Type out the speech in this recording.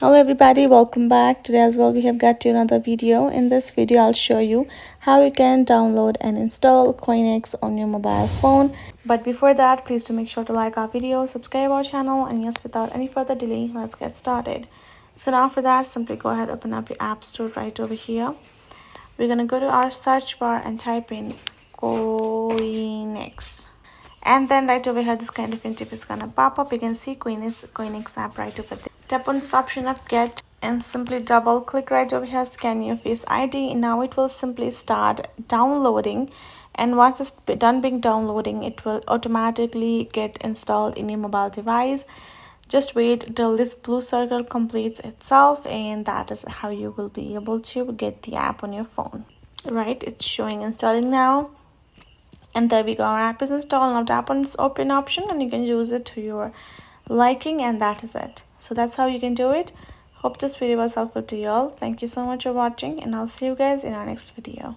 Hello everybody, welcome back. Today as well we have got to another video. In this video I'll show you how you can download and install Coinex on your mobile phone. But before that, please do make sure to like our video, subscribe our channel, and yes, without any further delay, let's get started. So now for that, simply go ahead, open up your app store right over here. We're gonna go to our search bar and type in Coinex. And then right over here, this kind of interface is gonna pop up. You can see Coinex app right over there. Tap on this option of get and simply double click right over here, scan your face ID. Now it will simply start downloading, and once it's done being downloading, it will automatically get installed in your mobile device. Just wait till this blue circle completes itself, and that is how you will be able to get the app on your phone. Right, it's showing installing now. And there we go, our app is installed. Now tap on this open option and you can use it to your liking, and that is it. So that's how you can do it. Hope this video was helpful to you all. Thank you so much for watching, and I'll see you guys in our next video.